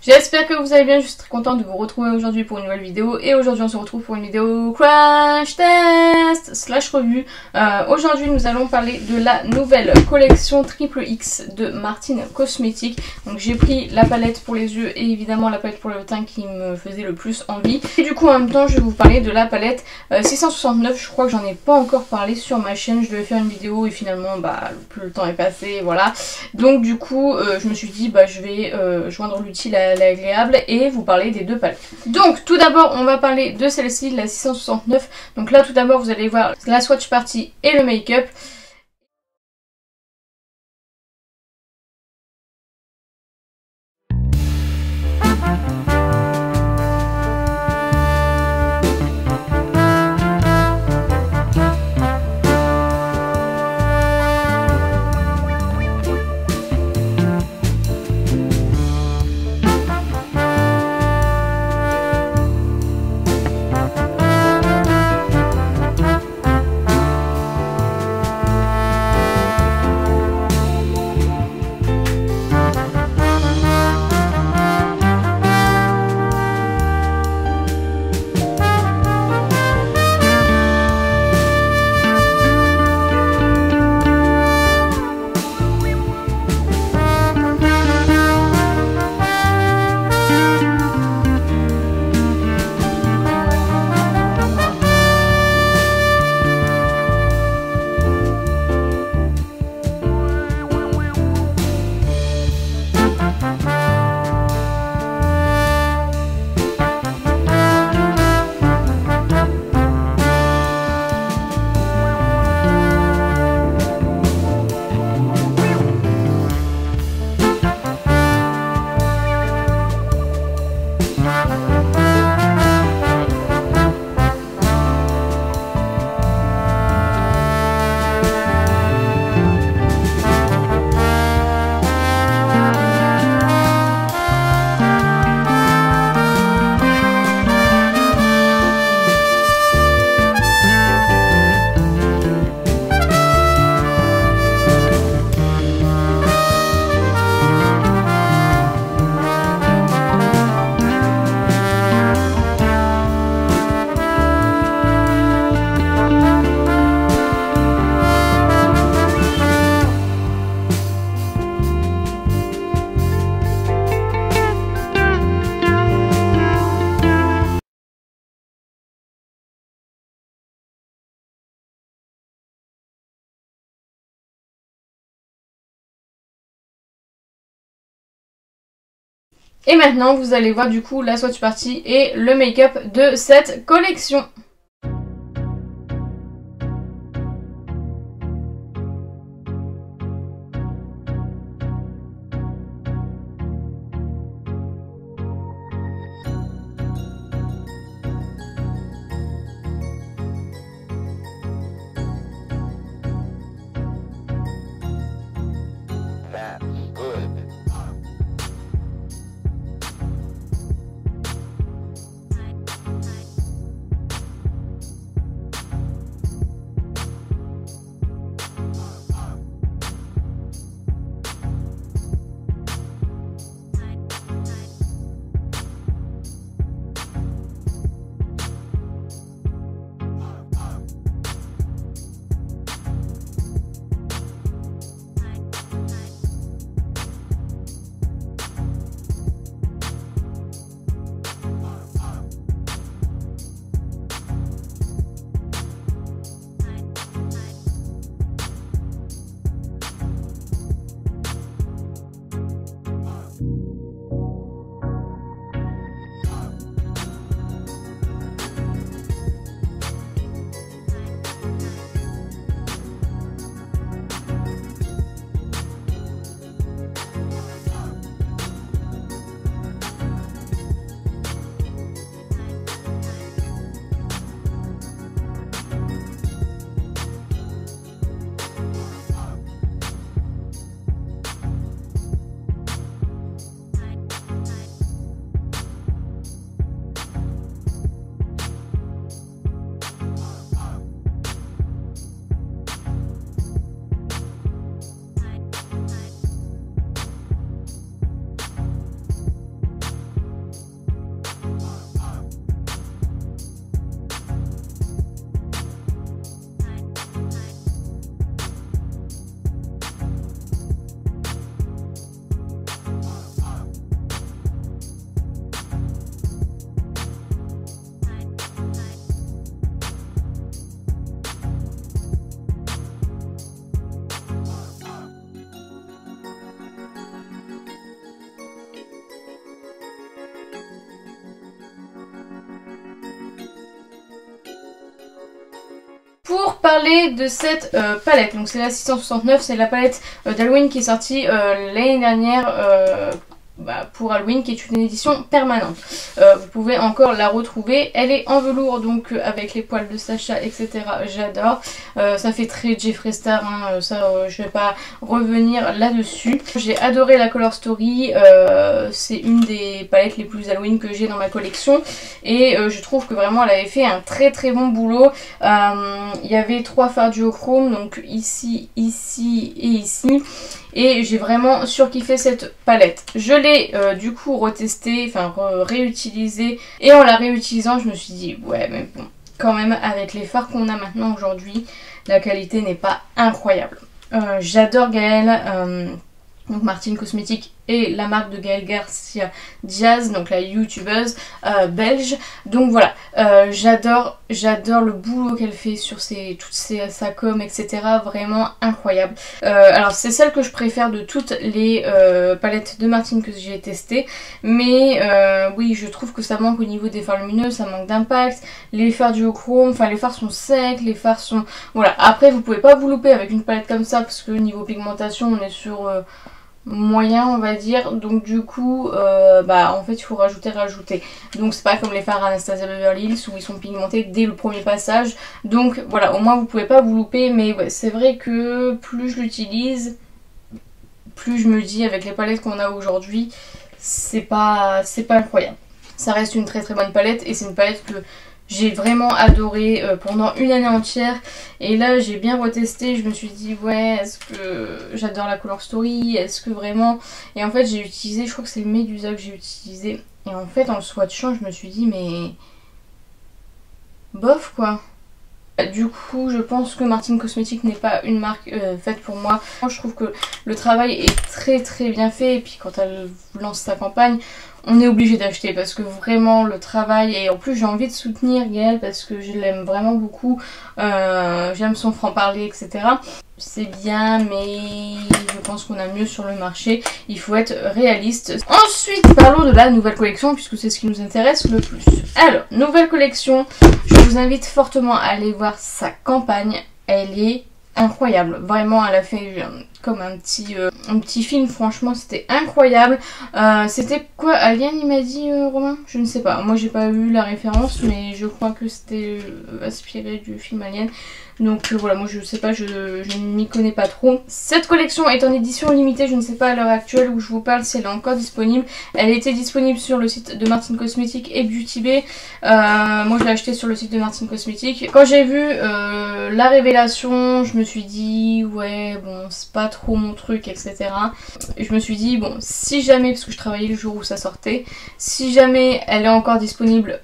J'espère que vous allez bien, je suis très contente de vous retrouver aujourd'hui pour une nouvelle vidéo. Et aujourd'hui on se retrouve pour une vidéo crash test slash revue. Aujourd'hui nous allons parler de la nouvelle collection Triple X de Martine Cosmetics. Donc j'ai pris la palette pour les yeux et évidemment la palette pour le teint qui me faisait le plus envie. Et du coup en même temps je vais vous parler de la palette 669, je crois que j'en ai pas encore parlé sur ma chaîne. Je devais faire une vidéo et finalement le temps est passé, voilà. Donc du coup je me suis dit je vais joindre l'utile à l'agréable et vous parler des deux palettes. Donc tout d'abord on va parler de celle-ci, la 669. Donc là tout d'abord vous allez voir la swatch party et le make-up. Et maintenant vous allez voir du coup la swatch party et le make-up de cette collection. Pour parler de cette palette, donc c'est la 669, c'est la palette d'Halloween qui est sortie l'année dernière pour Halloween, qui est une édition permanente. Vous pouvez encore la retrouver, elle est en velours donc avec les poils de Sacha, etc. J'adore, ça fait très Jeffree Star, hein, ça je vais pas revenir là-dessus. J'ai adoré la Color Story, c'est une des palettes les plus Halloween que j'ai dans ma collection et je trouve que vraiment elle avait fait un très très bon boulot. Il y avait 3 fards duochrome, donc ici, ici et ici. Et j'ai vraiment surkiffé cette palette. Je l'ai du coup retestée, enfin réutilisée. Et en la réutilisant, je me suis dit, ouais mais bon, quand même avec les fards qu'on a maintenant aujourd'hui, la qualité n'est pas incroyable. J'adore Gaëlle, donc Martin Cosmetics et la marque de Gaëlle Garcia Diaz, donc la youtubeuse belge. Donc voilà, j'adore le boulot qu'elle fait sur sa com, etc. Vraiment incroyable. Alors c'est celle que je préfère de toutes les palettes de Martin que j'ai testées. Mais oui, je trouve que ça manque au niveau des fards lumineux, ça manque d'impact. Les fards duochrome, enfin les fards sont secs, les fards sont... Voilà, après vous pouvez pas vous louper avec une palette comme ça parce que niveau pigmentation on est sur... moyen on va dire, donc du coup en fait il faut rajouter. Donc c'est pas comme les fards Anastasia Beverly Hills où ils sont pigmentés dès le premier passage, donc voilà, au moins vous pouvez pas vous louper. Mais ouais, c'est vrai que plus je l'utilise, plus je me dis avec les palettes qu'on a aujourd'hui, c'est pas incroyable. Ça reste une très très bonne palette et c'est une palette que j'ai vraiment adoré pendant une année entière. Et là j'ai bien retesté, je me suis dit ouais, est-ce que j'adore la Color Story, est-ce que vraiment... Et en fait j'ai utilisé, je crois que c'est le Medusa que j'ai utilisé. Et en fait en le swatchant je me suis dit mais... bof quoi. Du coup je pense que Martin Cosmetics n'est pas une marque faite pour moi. Je trouve que le travail est très très bien fait. Et puis quand elle lance sa campagne, on est obligé d'acheter parce que vraiment le travail, et en plus j'ai envie de soutenir Gaëlle parce que je l'aime vraiment beaucoup, j'aime son franc-parler, etc. C'est bien, mais je pense qu'on a mieux sur le marché, il faut être réaliste. Ensuite parlons de la nouvelle collection puisque c'est ce qui nous intéresse le plus. Alors, nouvelle collection, je vous invite fortement à aller voir sa campagne, elle est incroyable, vraiment elle a fait comme un petit film, franchement c'était incroyable. C'était quoi, Alien il m'a dit Romain? Je ne sais pas, moi j'ai pas eu la référence mais je crois que c'était inspiré du film Alien. Donc voilà, moi je sais pas, je ne m'y connais pas trop. Cette collection est en édition limitée, je ne sais pas à l'heure actuelle où je vous parle si elle est encore disponible. Elle était disponible sur le site de Martin Cosmetics et Beauty Bay. Moi je l'ai acheté sur le site de Martin Cosmetics. Quand j'ai vu la révélation, je me suis dit ouais bon c'est pas trop mon truc, etc. Et je me suis dit bon, si jamais, parce que je travaillais le jour où ça sortait, si jamais elle est encore disponible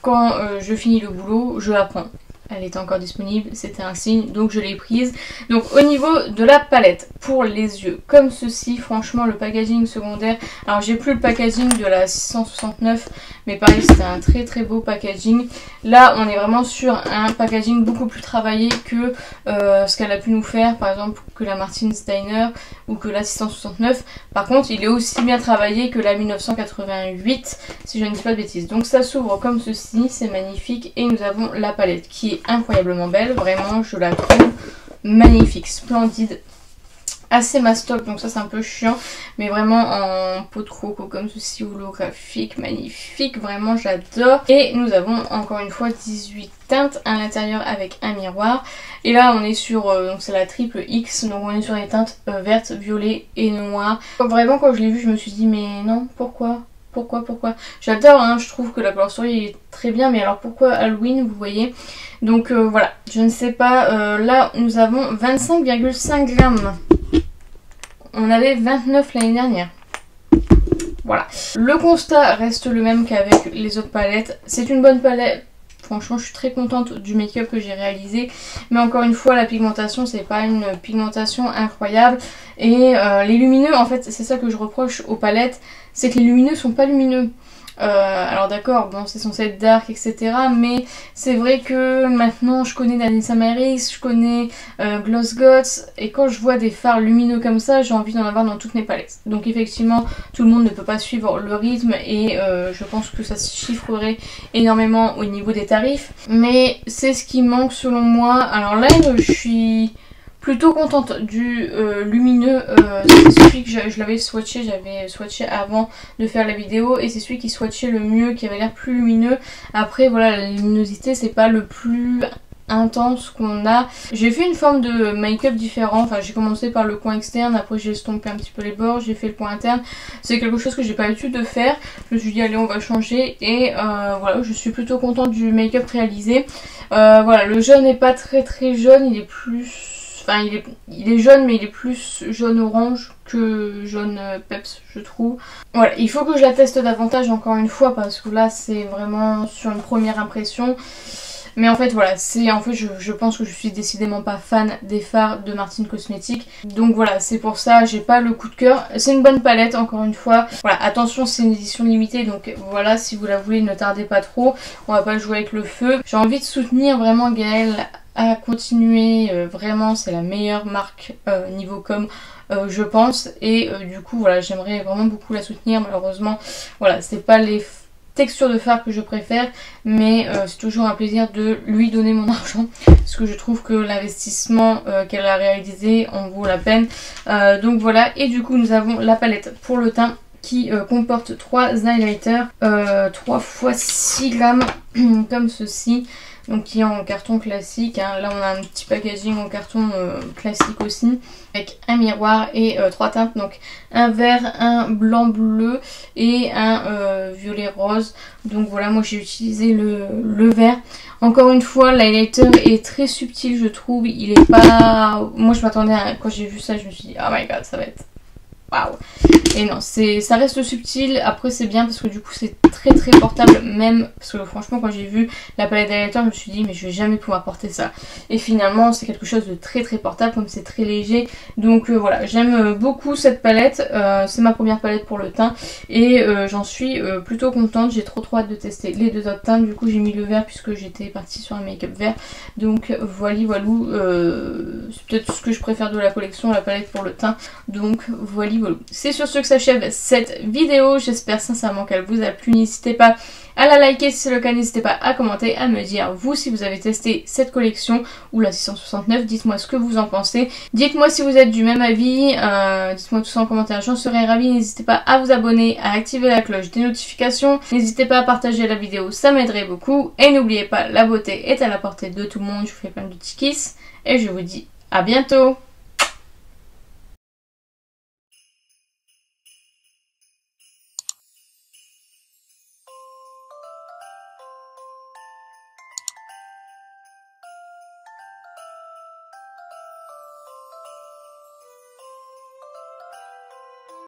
quand je finis le boulot, je la prends. Elle était encore disponible, c'était un signe, donc je l'ai prise. Donc au niveau de la palette, pour les yeux, comme ceci, franchement le packaging secondaire, alors j'ai plus le packaging de la 669, mais pareil c'était un très très beau packaging. Là on est vraiment sur un packaging beaucoup plus travaillé que ce qu'elle a pu nous faire, par exemple que la Martin's Diner ou que la 669. Par contre il est aussi bien travaillé que la 1988, si je ne dis pas de bêtises. Donc ça s'ouvre comme ceci, c'est magnifique, et nous avons la palette qui est incroyablement belle, vraiment je la trouve magnifique, splendide, assez mastoc, donc ça c'est un peu chiant, mais vraiment en peau de coco comme ceci, holographique, magnifique, vraiment j'adore. Et nous avons encore une fois 18 teintes à l'intérieur avec un miroir, et là on est sur, donc c'est la triple X, donc on est sur les teintes vertes, violet et noir. Vraiment quand je l'ai vu je me suis dit mais non, pourquoi j'adore, hein, je trouve que la Color Story est très bien, mais alors pourquoi Halloween, vous voyez. Donc voilà, je ne sais pas. Là nous avons 25,5 grammes, on avait 29 l'année dernière. Voilà, le constat reste le même qu'avec les autres palettes, c'est une bonne palette. Franchement je suis très contente du make-up que j'ai réalisé, mais encore une fois la pigmentation c'est pas une pigmentation incroyable. Et les lumineux, en fait c'est ça que je reproche aux palettes, c'est que les lumineux sont pas lumineux. Alors d'accord, bon c'est censé être dark etc, mais c'est vrai que maintenant je connais Danessa Myricks, je connais Gloss Gods, et quand je vois des fards lumineux comme ça, j'ai envie d'en avoir dans toutes mes palettes. Donc effectivement tout le monde ne peut pas suivre le rythme et je pense que ça se chiffrerait énormément au niveau des tarifs, mais c'est ce qui manque selon moi. Alors là je suis plutôt contente du lumineux, c'est celui que je l'avais swatché, j'avais swatché avant de faire la vidéo et c'est celui qui swatchait le mieux, qui avait l'air plus lumineux. Après voilà, la luminosité c'est pas le plus intense qu'on a. J'ai fait une forme de make-up différent, enfin j'ai commencé par le coin externe, après j'ai estompé un petit peu les bords, j'ai fait le coin interne. C'est quelque chose que j'ai pas l'habitude de faire, je me suis dit allez on va changer et voilà, je suis plutôt contente du make-up réalisé. Voilà, le jaune n'est pas très jaune, il est plus... Enfin il est jaune mais il est plus jaune orange que jaune peps je trouve. Voilà, il faut que je la teste davantage encore une fois parce que là c'est vraiment sur une première impression. Mais en fait voilà, je pense que je suis décidément pas fan des fards de Martine Cosmetics. Donc voilà, c'est pour ça, j'ai pas le coup de cœur. C'est une bonne palette encore une fois. Voilà, attention c'est une édition limitée donc voilà, si vous la voulez ne tardez pas trop. On va pas jouer avec le feu. J'ai envie de soutenir vraiment Gaëlle à continuer, vraiment c'est la meilleure marque niveau com je pense. Et du coup voilà, j'aimerais vraiment beaucoup la soutenir. Malheureusement voilà, c'est pas les texture de fard que je préfère, mais c'est toujours un plaisir de lui donner mon argent parce que je trouve que l'investissement qu'elle a réalisé en vaut la peine. Donc voilà, et du coup nous avons la palette pour le teint qui comporte 3 highlighters, 3 x 6 grammes comme ceci. Donc qui est en carton classique, hein. Là on a un petit packaging en carton classique aussi, avec un miroir et 3 teintes, donc un vert, un blanc bleu et un violet rose. Donc voilà, moi j'ai utilisé le vert. Encore une fois l'highlighter est très subtil je trouve, il est pas... Moi je m'attendais à... Quand j'ai vu ça je me suis dit oh my god ça va être... Waouh. Et non, ça reste subtil, après c'est bien parce que du coup c'est très portable même, parce que franchement quand j'ai vu la palette d'highlighter je me suis dit mais je vais jamais pouvoir porter ça. Et finalement c'est quelque chose de très portable comme c'est très léger. Donc voilà, j'aime beaucoup cette palette, c'est ma première palette pour le teint et j'en suis plutôt contente. J'ai trop hâte de tester les deux autres teints, du coup j'ai mis le vert puisque j'étais partie sur un make-up vert. Donc voilou, c'est peut-être ce que je préfère de la collection, la palette pour le teint. Donc voilà. C'est sur ce que s'achève cette vidéo, j'espère sincèrement qu'elle vous a plu. N'hésitez pas à la liker si c'est le cas, n'hésitez pas à commenter, à me dire vous si vous avez testé cette collection ou la 669, dites-moi ce que vous en pensez. Dites-moi si vous êtes du même avis, dites-moi tout ça en commentaire, j'en serais ravie. N'hésitez pas à vous abonner, à activer la cloche des notifications, n'hésitez pas à partager la vidéo, ça m'aiderait beaucoup. Et n'oubliez pas, la beauté est à la portée de tout le monde, je vous fais plein de petits kisses et je vous dis à bientôt.